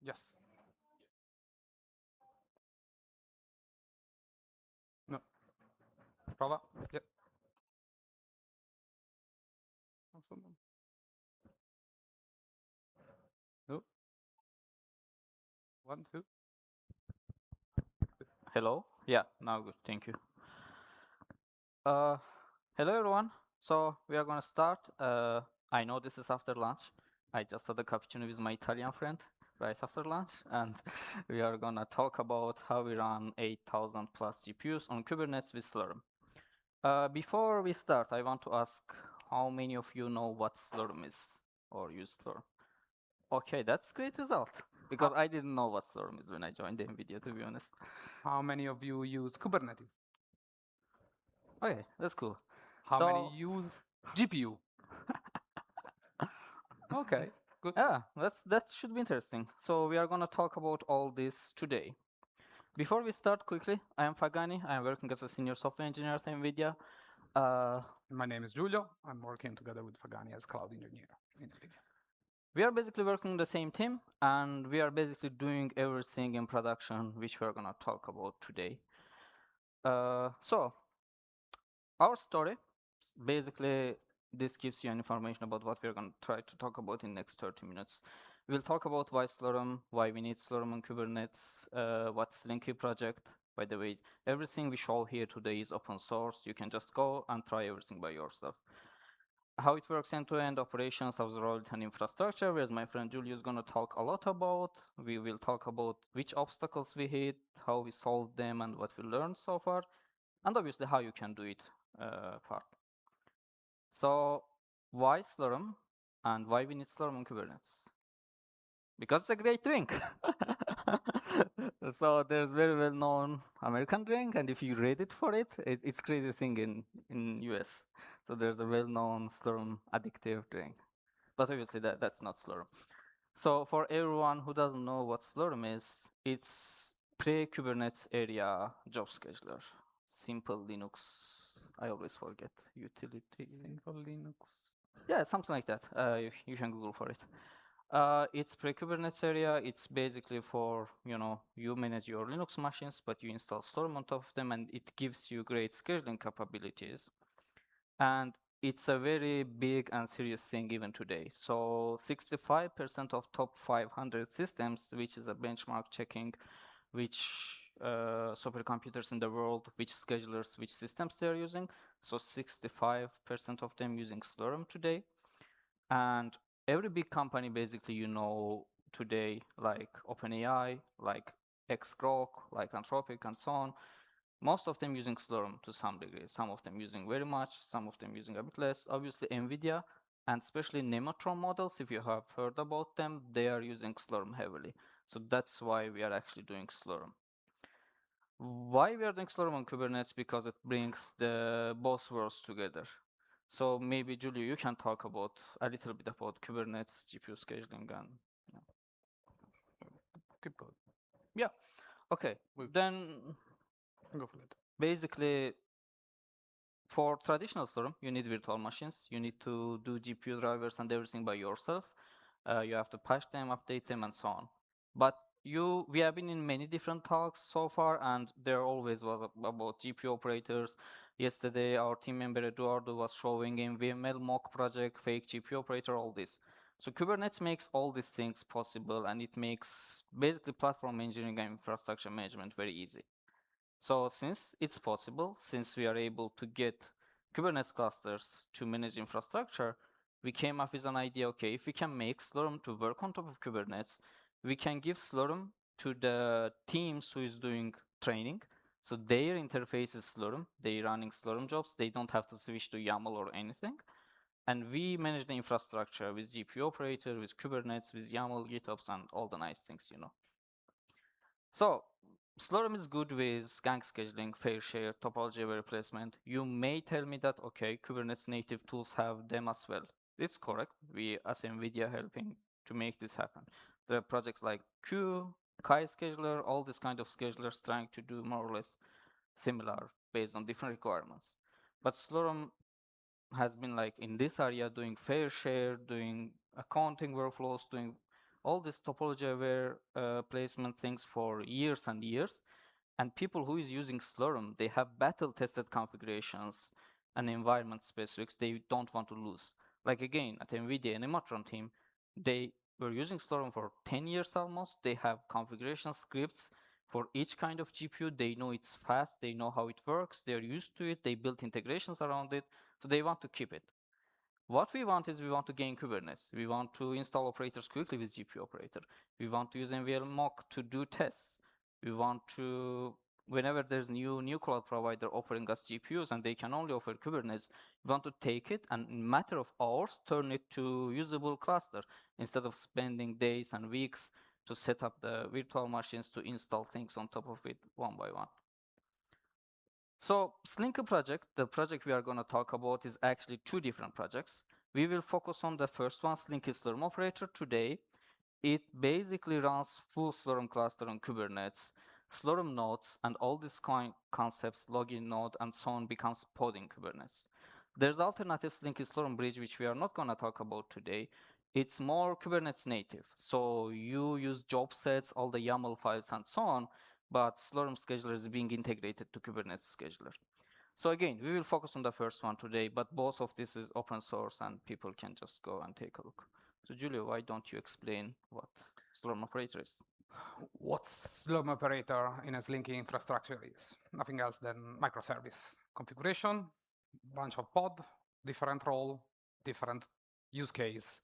Yes. No. Prova. Yep. No. 1, 2. Hello? Yeah, now good. Thank you. Hello everyone. So we are gonna start. I know this is after lunch. I just had a cappuccino with my Italian friend right after lunch, and we are gonna talk about how we run 8,000 plus GPUs on Kubernetes with Slurm. Before we start, I want to ask how many of you know what Slurm is or use Slurm? Okay, that's great result because I didn't know what Slurm is when I joined the NVIDIA, to be honest. How many of you use Kubernetes? Okay, that's cool. How many So use GPU? Okay, good. yeah, that should be interesting. So we are gonna talk about all this today. Before we start, quickly, I am Fagani. I am working as a senior software engineer at NVIDIA. My name is Giulio. I'm working together with Fagani as cloud engineer in NVIDIA. We are basically working the same team, and we are basically doing everything in production, which we are gonna talk about today. So our story, basically, this gives you information about what we're going to try to talk about in the next 30 minutes. We'll talk about why Slurm, why we need Slurm on Kubernetes, what's Slinky project. By the way, everything we show here today is open source. You can just go and try everything by yourself. How it works end-to-end operations, observability, and infrastructure, whereas my friend Giulio is going to talk a lot about. We will talk about which obstacles we hit, how we solved them, and what we learned so far, and obviously how you can do it part. So why Slurm and why we need Slurm on Kubernetes? Because it's a great drink. So there's very well known American drink, and if you read it for it, it's crazy thing in US. So there's a well known Slurm addictive drink. But obviously that's not Slurm. So for everyone who doesn't know what Slurm is, it's pre-Kubernetes area job scheduler. Simple Linux. I always forget utility. Simple Linux. Yeah, something like that. You can Google for it. It's pre-Kubernetes area. It's basically for, you manage your Linux machines, but you install Slurm on top of them, and it gives you great scheduling capabilities. And it's a very big and serious thing even today. So 65% of top 500 systems, which is a benchmark checking which supercomputers in the world, which schedulers, which systems they're using. So 65% of them using Slurm today. And every big company basically, today, like OpenAI, like Xgrok, like Anthropic, and so on, most of them using Slurm to some degree. Some of them using very much, some of them using a bit less. Obviously, NVIDIA, and especially Nematron models, if you have heard about them, they are using Slurm heavily. So that's why we are actually doing Slurm. Why we are doing Slurm on Kubernetes? Because it brings the both worlds together. So maybe, Giulio, you can talk about a little bit about Kubernetes, GPU scheduling, and Keep going. yeah. Okay, then Go for it. basically, for traditional Slurm, you need virtual machines. You need to do GPU drivers and everything by yourself. You have to patch them, update them, and so on. But we have been in many different talks so far, and there always was about GPU operators. Yesterday, our team member Eduardo was showing in VML mock project, fake GPU operator, all this. So Kubernetes makes all these things possible, and it makes basically platform engineering and infrastructure management very easy. So since it's possible, since we are able to get Kubernetes clusters to manage infrastructure, we came up with an idea, okay, if we can make Slurm to work on top of Kubernetes, we can give Slurm to the teams who is doing training. So their interface is Slurm, they're running Slurm jobs, they don't have to switch to YAML or anything. And we manage the infrastructure with GPU operator, with Kubernetes, with YAML, GitOps, and all the nice things, So Slurm is good with gang scheduling, fair share, topology-aware replacement. You may tell me that, okay, Kubernetes native tools have them as well. It's correct. We, as NVIDIA, helping to make this happen. There are projects like Kai scheduler, all these kind of schedulers trying to do more or less similar based on different requirements. But Slurm has been like in this area doing fair share, doing accounting workflows, doing all this topology-aware placement things for years and years. And people who is using Slurm, they have battle-tested configurations and environment specifics they don't want to lose. Like again, at NVIDIA and Imatron team, they were using Slurm for 10 years almost. They have configuration scripts for each kind of GPU. They know it's fast, they know how it works, they're used to it, they built integrations around it, so they want to keep it. What we want is we want to gain Kubernetes. We want to install operators quickly with GPU operator. We want to use NVL mock to do tests. We want to, whenever there's new cloud provider offering us GPUs and they can only offer Kubernetes, we want to take it and in a matter of hours turn it to usable cluster instead of spending days and weeks to set up the virtual machines to install things on top of it one by one. So Slinky project, the project we are going to talk about is actually two different projects. We will focus on the first one, Slinky Slurm operator today. It basically runs full Slurm cluster on Kubernetes, Slurm nodes, and all these concepts, login node and so on, becomes pod in Kubernetes. There's alternative Slinky Slurm bridge, which we are not going to talk about today. It's more Kubernetes native. So you use job sets, all the YAML files and so on, but Slurm scheduler is being integrated to Kubernetes scheduler. So again, we will focus on the first one today, but both of this is open source and people can just go and take a look. So Giulio, why don't you explain what Slurm operator is? What Slurm operator in a Slinky infrastructure is nothing else than microservice configuration, bunch of pod, different role, different use case.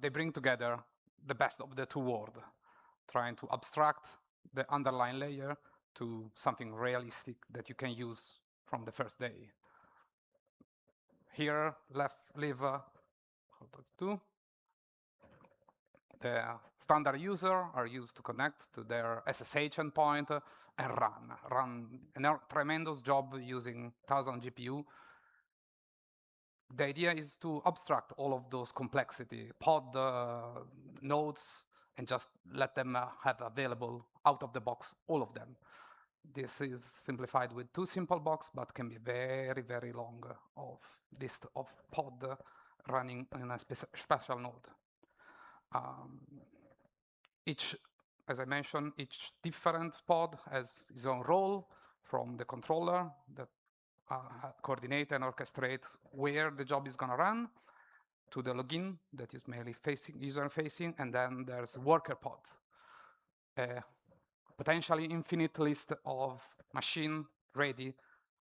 They bring together the best of the two worlds, trying to abstract the underlying layer to something realistic that you can use from the first day. Here, the standard user are used to connect to their SSH endpoint and run a tremendous job using 1000 GPU. The idea is to abstract all of those complexity, pod nodes, and just let them have available out of the box, all of them. This is simplified with two simple blocks, but can be very, very long of list of pod running in a special node. As I mentioned, each different pod has its own role, from the controller that coordinate and orchestrate where the job is going to run, to the login that is mainly user-facing, and then there's worker pod, a potentially infinite list of machine-ready,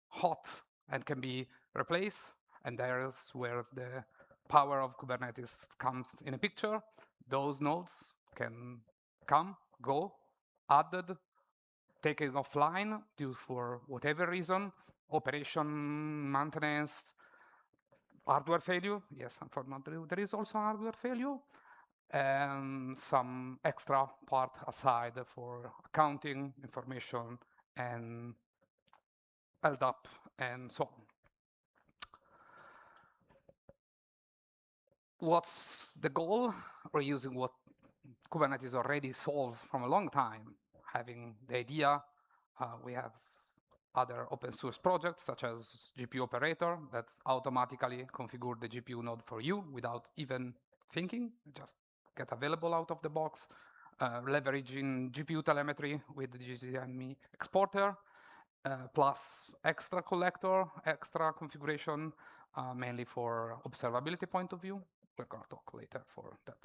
hot, and can be replaced. And there's where the power of Kubernetes comes in a picture. Those nodes can come, go, added, taken offline due for whatever reason, operation, maintenance, hardware failure. Yes, unfortunately, there is also hardware failure. And some extra part aside for accounting, information, and LDAP, and so on. What's the goal? We're using what Kubernetes already solved from a long time, having the idea. We have other open source projects, such as GPU operator, that automatically configure the GPU node for you without even thinking, just get available out of the box, leveraging GPU telemetry with the GCME exporter, plus extra collector, extra configuration, mainly for observability point of view. We're going to talk later for that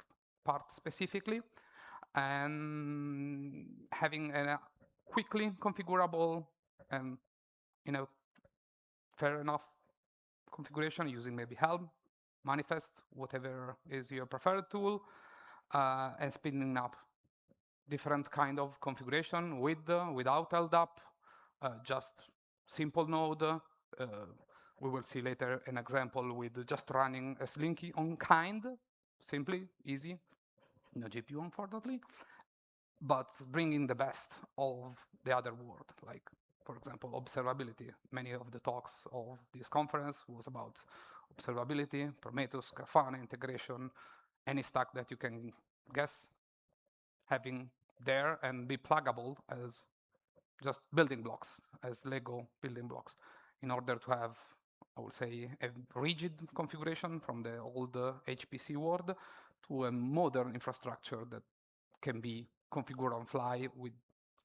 part specifically. And having a quickly configurable and fair enough configuration using maybe Helm, Manifest, whatever is your preferred tool, and spinning up different kind of configuration with, without LDAP, just simple node. We will see later an example with just running a Slinky on kind, simply, easy, no GPU unfortunately, but bringing the best of the other world, like, for example, observability. Many of the talks of this conference was about observability, Prometheus, Grafana integration, any stack that you can guess, having there and be pluggable as just building blocks, as Lego building blocks, in order to have, I would say, a rigid configuration from the old HPC world to a modern infrastructure that can be configured on fly with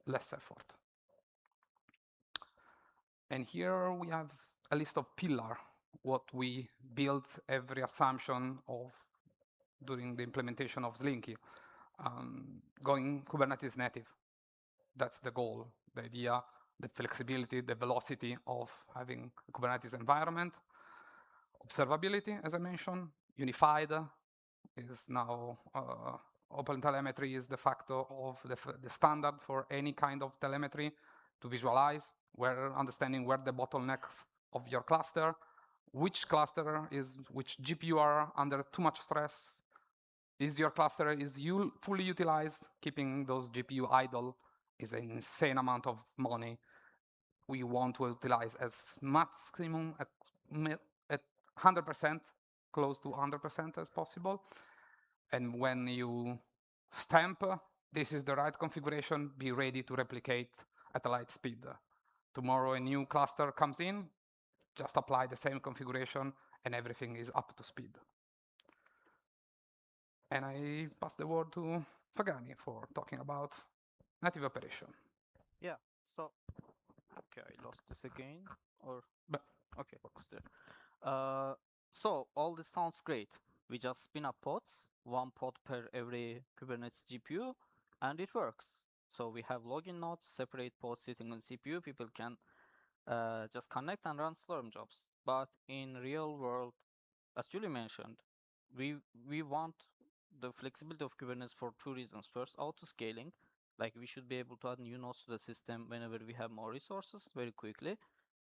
less effort. And here we have a list of pillars, what we built every assumption of during the implementation of Slinky. Going Kubernetes native, that's the goal, the idea, the flexibility, the velocity of having a Kubernetes environment. Observability, as I mentioned, unified is now OpenTelemetry is de facto of the standard for any kind of telemetry to visualize, understanding where the bottlenecks of your cluster, which cluster is, which GPU are under too much stress, is your cluster fully utilized, keeping those GPU idle is an insane amount of money. We want to utilize as maximum at 100%, close to 100% as possible. And when you stamp, this is the right configuration, be ready to replicate at a light speed. Tomorrow a new cluster comes in, just apply the same configuration and everything is up to speed. And I pass the word to Fagani for talking about native operation. Yeah, so, okay, I lost this again, or, okay, it's there. So all this sounds great. We just spin up pods, one pod per every Kubernetes GPU, and it works. So we have login nodes, separate pods sitting on CPU. People can just connect and run Slurm jobs. But in real world, as Giulio mentioned, we want the flexibility of Kubernetes for two reasons. First, auto scaling, like we should be able to add new nodes to the system whenever we have more resources very quickly.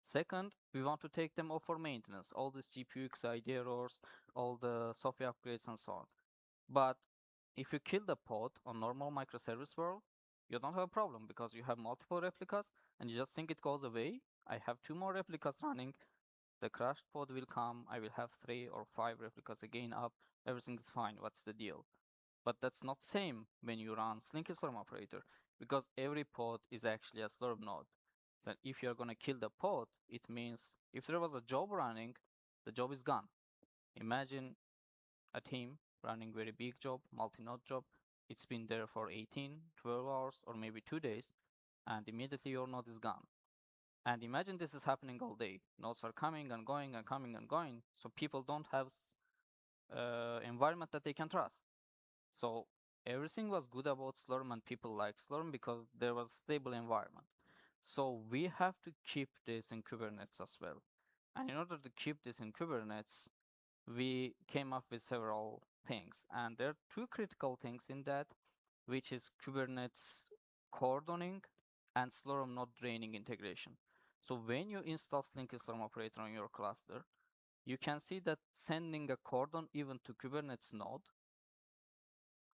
Second, we want to take them off for maintenance, all these GPU XID errors, all the software upgrades and so on. But if you kill the pod on normal microservice world, you don't have a problem because you have multiple replicas and you just think it goes away. I have 2 more replicas running. The crashed pod will come. I will have 3 or 5 replicas again up. Everything is fine. What's the deal? But that's not same when you run Slinky Slurm operator, because every pod is actually a Slurm node. So if you're gonna kill the pod, it means if there was a job running, the job is gone. Imagine a team running very big job, multi-node job. It's been there for 18, 12 hours, or maybe 2 days, and immediately your node is gone. And imagine this is happening all day. Nodes are coming and going and coming and going, so people don't have environment that they can trust. So everything was good about Slurm and people like Slurm because there was stable environment. So we have to keep this in Kubernetes as well. And in order to keep this in Kubernetes, we came up with several things. And there are 2 critical things in that, which is Kubernetes cordoning and Slurm node draining integration. So when you install Slinky Slurm operator on your cluster, you can see that sending a cordon event to Kubernetes node,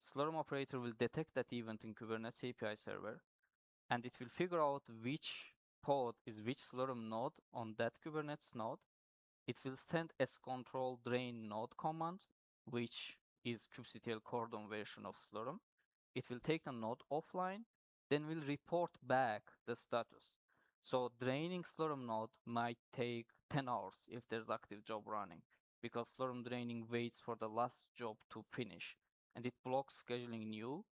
Slurm operator will detect that event in Kubernetes API server, and it will figure out which pod is which Slurm node on that Kubernetes node. It will send scontrol drain node command, which is kubectl cordon version of Slurm. It will take the node offline, then will report back the status. So draining Slurm node might take 10 hours if there's active job running, because Slurm draining waits for the last job to finish, and it blocks scheduling new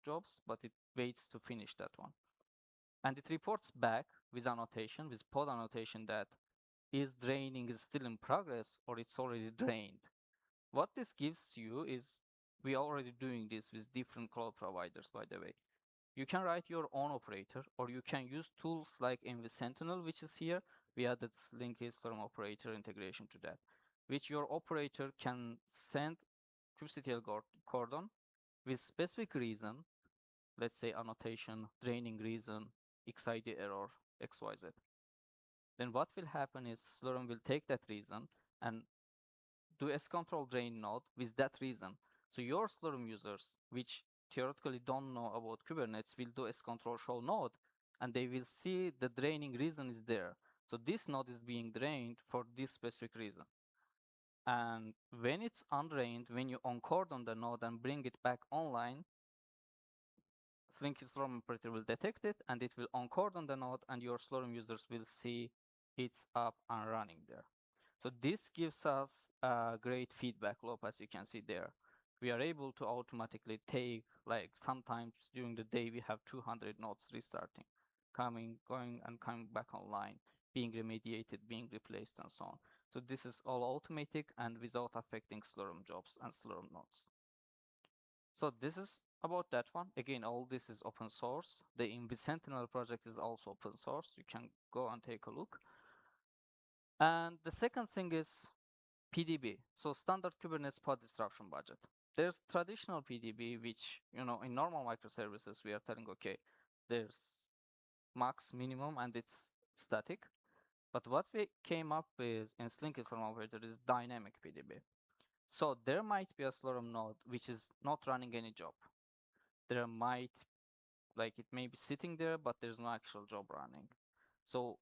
jobs, but it waits to finish that one. And it reports back with annotation, with pod annotation, that is draining is still in progress or it's already drained. What this gives you is, we are already doing this with different cloud providers, by the way. You can write your own operator, or you can use tools like MV Sentinel, which is here. We added Slinky Slurm operator integration to that, which your operator can send kubectl cordon with specific reason, let's say annotation, draining reason, XID error, XYZ. Then what will happen is Slurm will take that reason and do scontrol drain node with that reason. So your Slurm users, which theoretically don't know about Kubernetes, will do scontrol show node, and they will see the draining reason is there. So this node is being drained for this specific reason. And when it's undrained, when you uncordon the node and bring it back online, Slinky Slurm operator will detect it, and it will uncordon the node, and your Slurm users will see it's up and running there. So this gives us a great feedback loop, as you can see there. we are able to automatically take, like sometimes during the day we have 200 nodes restarting, going and coming back online, being remediated, being replaced, and so on. So this is all automatic and without affecting Slurm jobs and Slurm nodes. So this is about that one. Again, all this is open source. The Invi Sentinel project is also open source. You can go and take a look. And the second thing is PDB, so standard Kubernetes pod disruption budget. There's traditional PDB, which, in normal microservices, we are telling, okay, there's max, minimum, and it's static. But what we came up with in Slinky Slurm operator is dynamic PDB. So there might be a Slurm node which is not running any job. There might, it may be sitting there, but there's no actual job running. So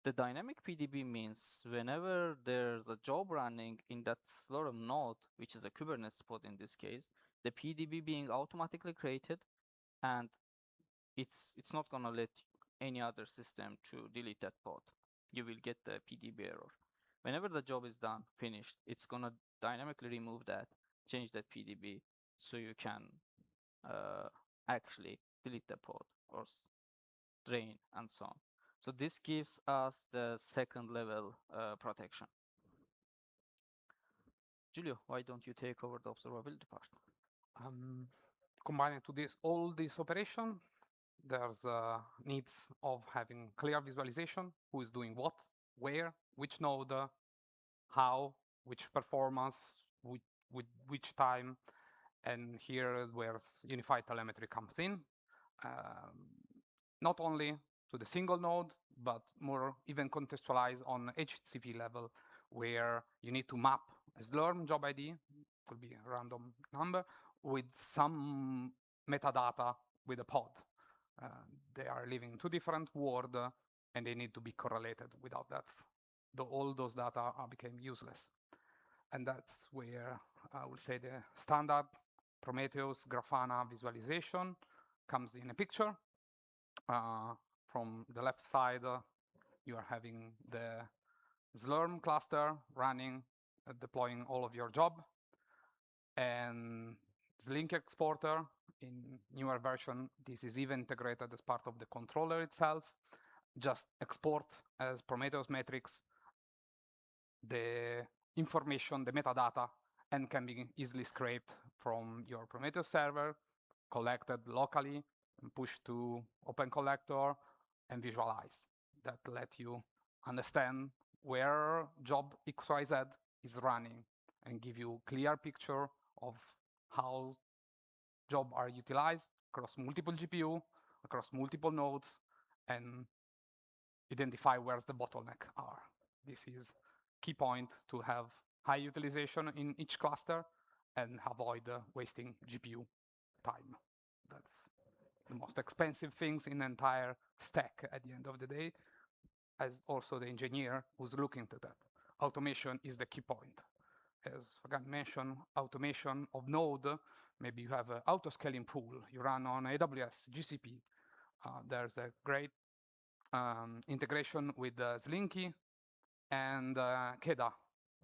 the dynamic PDB means whenever there's a job running in that Slurm node, which is a Kubernetes pod in this case, the PDB being automatically created, and it's not gonna let any other system to delete that pod. You will get the PDB error. Whenever the job is done, finished, it's gonna dynamically remove that, change that PDB, so you can actually delete the pod or drain and so on. So this gives us the second level protection. Giulio, why don't you take over the observability part? Combining to all this operation, there's needs of having clear visualization, who is doing what, where, which node, how, which performance, with which time, and here where unified telemetry comes in. Not only to the single node, but more even contextualize on HCP level, where you need to map a Slurm job ID, could be a random number, with some metadata with a pod. They are living in two different worlds, and they need to be correlated. Without that, all those data became useless. And that's where I would say the standard Prometheus Grafana visualization comes in a picture. From the left side, you are having the Slurm cluster running, deploying all of your job. And Slinky exporter in newer version, this is even integrated as part of the controller itself. Just export as Prometheus metrics the information, the metadata, and can be easily scraped from your Prometheus server, collected locally, and pushed to Open Collector, and visualize. That let you understand where job XYZ is running and give you clear picture of how jobs are utilized across multiple GPU, across multiple nodes, and identify where's the bottleneck are. This is key point to have high utilization in each cluster and avoid wasting GPU time. That's the most expensive things in the entire stack at the end of the day, as also the engineer who's looking to that. Automation is the key point. As Fagani mentioned, automation of node, maybe you have an auto-scaling pool, you run on AWS, GCP. There's a great integration with Slinky and KEDA.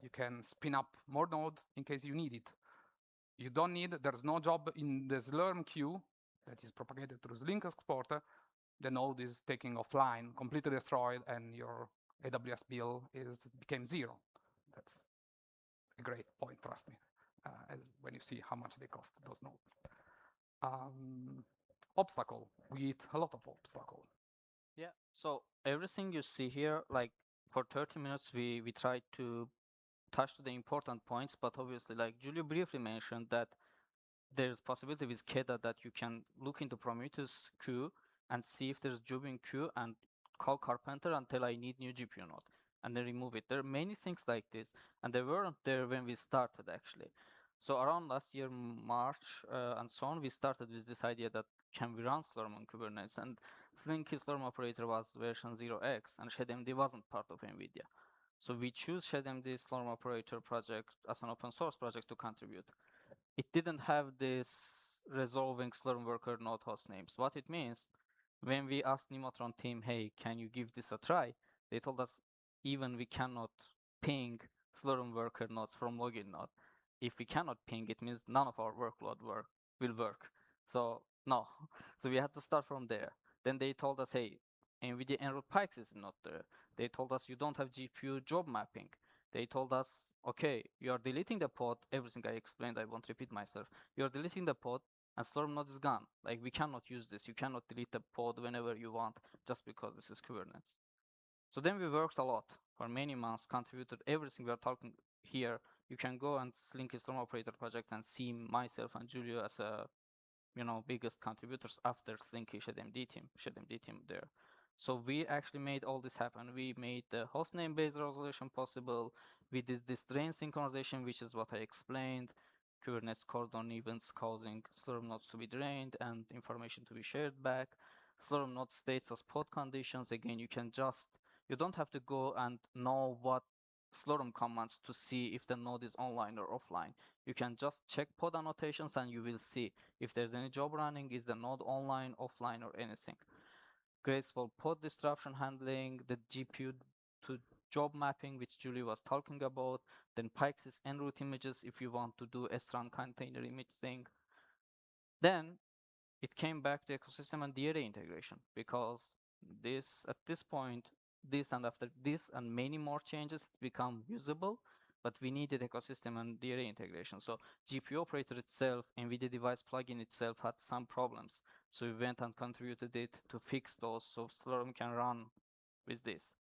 You can spin up more node in case you need it. You don't need, there's no job in the Slurm queue that is propagated through Slinky exporter. The node is taken offline, completely destroyed, and your AWS bill became zero. That's a great point, trust me, as when you see how much they cost, those nodes. Obstacle, we hit a lot of obstacle. Yeah, so everything you see here, like for 30 minutes, we tried to touch to the important points, but obviously, like Giulio briefly mentioned, that there's possibility with KEDA that you can look into Prometheus queue and see if there's job in queue and call Carpenter until I need new GPU node and then remove it. There are many things like this, and they weren't there when we started actually. So around last year, March and so on, we started with this idea that can we run Slurm on Kubernetes? And Slinky Slurm operator was version 0x, and ShedMD wasn't part of NVIDIA. So we choose ShedMD Slurm operator project as an open source project to contribute. It didn't have this resolving Slurm worker node host names. What it means, when we asked Nemotron team, hey, can you give this a try? They told us even we cannot ping Slurm worker nodes from login node. If we cannot ping, it means none of our workload will work. So no, so we had to start from there. Then they told us, hey, NVIDIA enrolled Pikes is not there. They told us you don't have GPU job mapping. They told us, okay, you are deleting the pod. Everything I explained, I won't repeat myself. You are deleting the pod, and Slurm node is gone. Like, we cannot use this. You cannot delete the pod whenever you want just because this is Kubernetes. So then we worked a lot for many months, contributed everything we are talking here. You can go and Slinky Slurm operator project and see myself and Giulio as a biggest contributors after Slinky ShedMD team there. So we actually made all this happen. We made the hostname based resolution possible. We did this drain synchronization, which is what I explained. Kubernetes cordon events causing Slurm nodes to be drained and information to be shared back. Slurm node states as pod conditions. Again, you don't have to go and know what Slurm commands to see if the node is online or offline. You can just check pod annotations and you will see if there's any job running, is the node online, offline, or anything. Graceful pod disruption handling, the GPU to job mapping, which Julie was talking about, then Pikes' en route images if you want to do SRAM container image thing. Then it came back to ecosystem and DRA integration, because at this point, this and after this and many more changes become usable, but we needed ecosystem and DRA integration. So GPU operator itself, NVIDIA device plugin itself had some problems. So we went and contributed it to fix those so Slurm can run with this.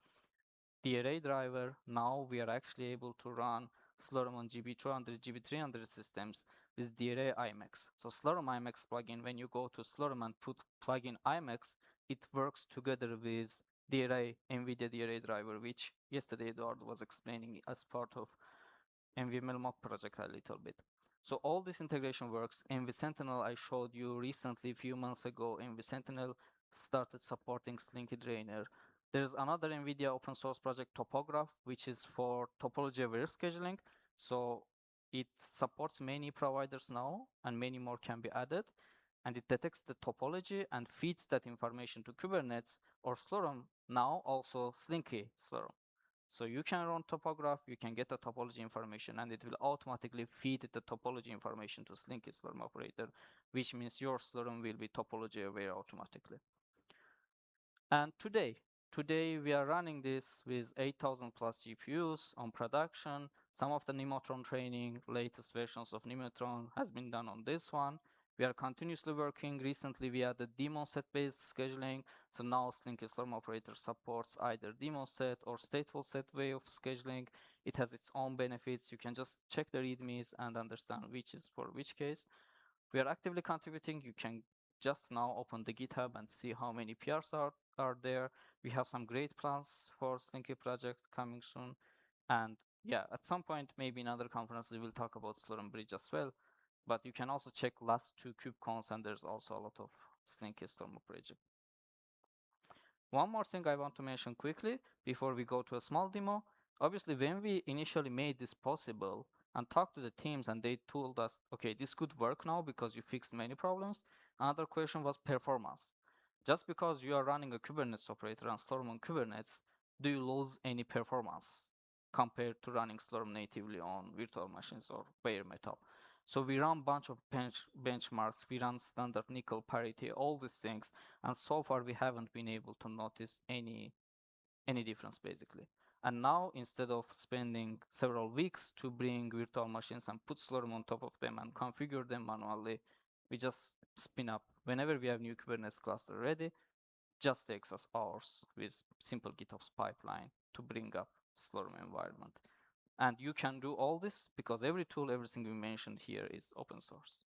DRA driver, now we are actually able to run Slurm on GB200, GB300 systems with DRA IMAX. So Slurm IMAX plugin, when you go to Slurm and put plugin IMAX, it works together with DRA, NVIDIA DRA driver, which yesterday Eduardo was explaining as part of MVML mock project a little bit. So all this integration works. MV Sentinel I showed you recently, a few months ago, MV Sentinel started supporting Slinky Drainer. There's another NVIDIA open source project, Topograph, which is for topology-aware scheduling. So it supports many providers now, and many more can be added. And it detects the topology and feeds that information to Kubernetes or Slurm, now also Slinky Slurm. So you can run topograph, you can get the topology information, and it will automatically feed the topology information to Slinky Slurm operator, which means your Slurm will be topology aware automatically. And today we are running this with 8,000 plus GPUs on production. Some of the Nemotron training, latest versions of Nemotron has been done on this one. We are continuously working. Recently, we added daemon set-based scheduling. So now Slinky Slurm operator supports either daemon set or stateful set way of scheduling. It has its own benefits. You can just check the readmes and understand which is for which case. We are actively contributing. You can just now open the GitHub and see how many PRs are there. We have some great plans for Slinky project coming soon. And yeah, at some point, maybe in other conferences, we'll talk about Slurm Bridge as well. But you can also check last 2 KubeCons, and there's also a lot of Slinky Slurm project. One more thing I want to mention quickly before we go to a small demo. Obviously, when we initially made this possible and talked to the teams and they told us, okay, this could work now because you fixed many problems, another question was performance. Just because you are running a Kubernetes operator and Slurm on Kubernetes, do you lose any performance compared to running Slurm natively on virtual machines or bare metal? So we run a bunch of benchmarks, we run standard nickel parity, all these things, and so far we haven't been able to notice any difference basically. And now, instead of spending several weeks to bring virtual machines and put Slurm on top of them and configure them manually, we just spin up. Whenever we have new Kubernetes cluster ready, just takes us hours with simple GitOps pipeline to bring up Slurm environment. And you can do all this because every tool, everything we mentioned here is open source.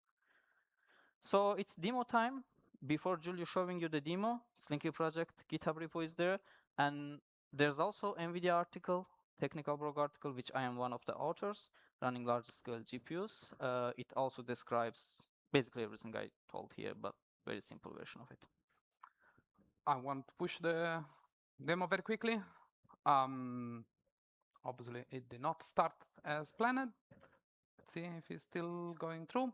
So it's demo time. Before Giulio showing you the demo, Slinky project GitHub repo is there. And there's also NVIDIA article, technical blog article, which I am one of the authors, running large scale GPUs. It also describes basically everything I told here, but very simple version of it. I want to push the demo very quickly. Obviously, it did not start as planned. Let's see if it's still going through.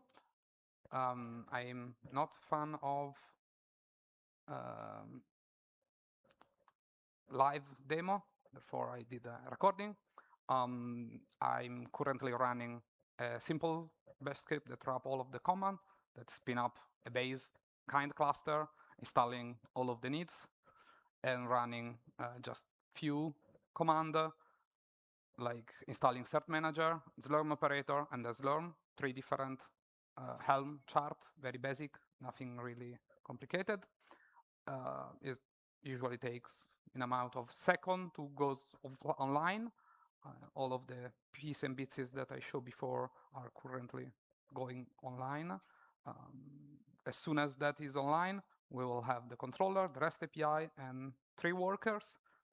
I'm not fan of live demo, therefore I did a recording. I'm currently running a simple bash script that wrap all of the command, that spin up a base kind cluster, installing all of the needs, and running just few command like installing cert manager, Slurm operator, and the Slurm, 3 different Helm chart, very basic, nothing really complicated. It usually takes an amount of second to go online. All of the pieces and bits that I showed before are currently going online. As soon as that is online, we will have the controller, the REST API, and 3 workers.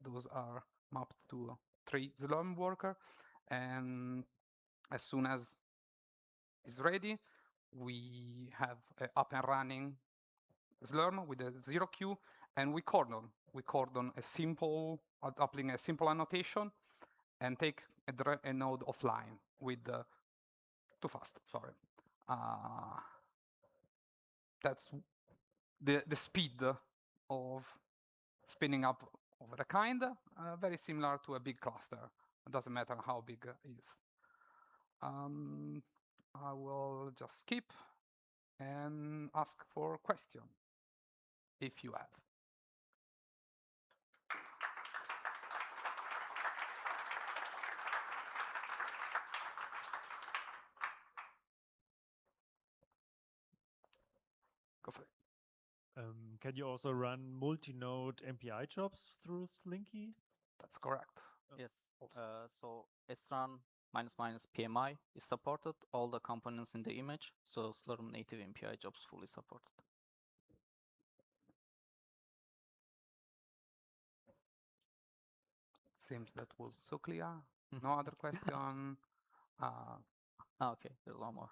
Those are mapped to 3 Slurm worker. And as soon as it's ready, we have up and running Slurm with a 0 queue, and we cordon. We cordon a simple, applying a simple annotation, and take a node offline with too fast. Sorry. That's the speed of spinning up over a kind, very similar to a big cluster. It doesn't matter how big it is. I will just skip and ask for a question, if you have. Go for it. Can you also run multi-node MPI jobs through Slinky? That's correct. Yes. So srun --PMI is supported, all the components in the image, so Slurm native MPI jobs fully supported. Seems that was so clear. No other question. Okay, there's one more.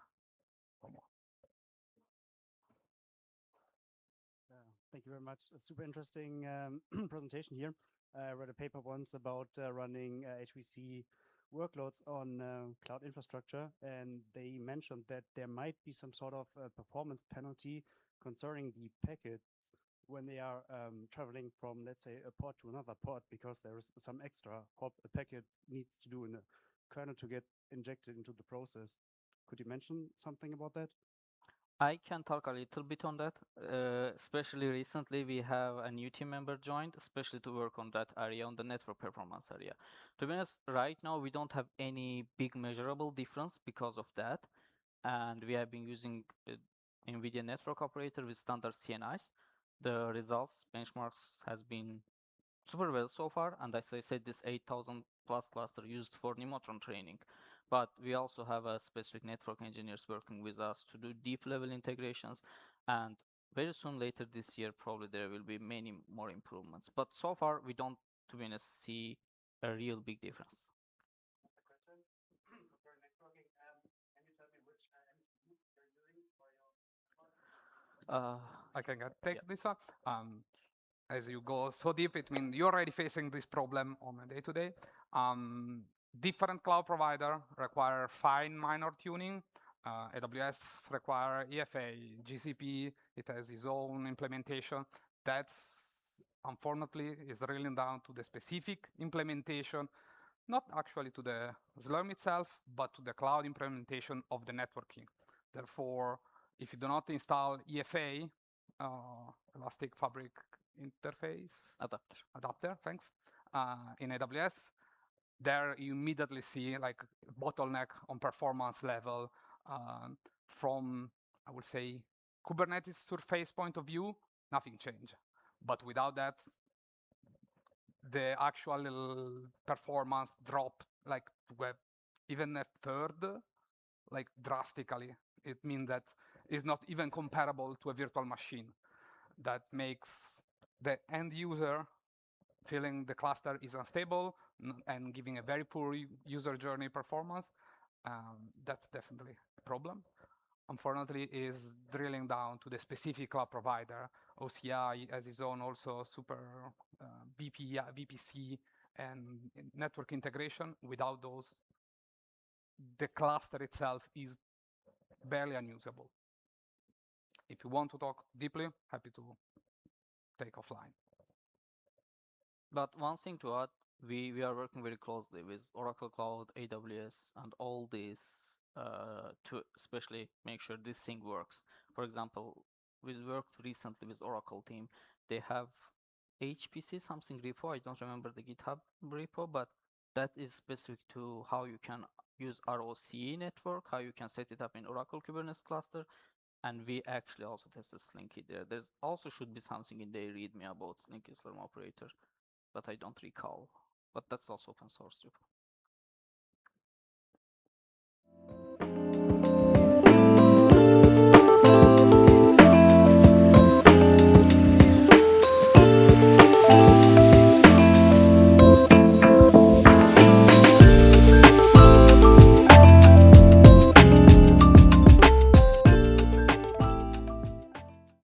Thank you very much. A super interesting presentation here. I read a paper once about running HPC workloads on cloud infrastructure, and they mentioned that there might be some sort of performance penalty concerning the packets when they are traveling from, let's say, a pod to another pod, because there is some extra hop a packet needs to do in a kernel to get injected into the process. Could you mention something about that? I can talk a little bit on that. Especially recently, we have a new team member joined, especially to work on that area, on the network performance area. To be honest, right now we don't have any big measurable difference because of that, and we have been using NVIDIA network operator with standard CNIs. The results benchmarks has been super well so far, and as I said, this 8,000 plus cluster used for Nemotron training. But we also have a specific network engineers working with us to do deep level integrations, and very soon later this year probably there will be many more improvements. But so far we don't, to be honest, see a real big difference. I can take this one. As you go so deep, it means you're already facing this problem on a day-to-day. Different cloud provider require fine minor tuning. AWS require EFA, GCP, it has its own implementation. That's unfortunately is drilling down to the specific implementation, not actually to the Slurm itself, but to the cloud implementation of the networking. Therefore, if you do not install EFA, Elastic Fabric Interface adapter, thanks, in AWS, there you immediately see like bottleneck on performance level from, I would say, Kubernetes surface point of view, nothing changed. But without that, the actual performance drop like even a third, like drastically. It means that it's not even comparable to a virtual machine. That makes the end user feeling the cluster is unstable and giving a very poor user journey performance. That's definitely a problem. Unfortunately, is drilling down to the specific cloud provider. OCI has its own also super VPC and network integration. Without those, the cluster itself is barely unusable. If you want to talk deeply, happy to take offline. But one thing to add, we are working very closely with Oracle Cloud, AWS, and all these to especially make sure this thing works. For example, we worked recently with Oracle team. They have HPC something repo. I don't remember the GitHub repo, but that is specific to how you can use ROC network, how you can set it up in Oracle Kubernetes cluster. And we actually also tested Slinky there. There's also should be something in the README about Slinky Slurm operator, but I don't recall. But that's also open source repo.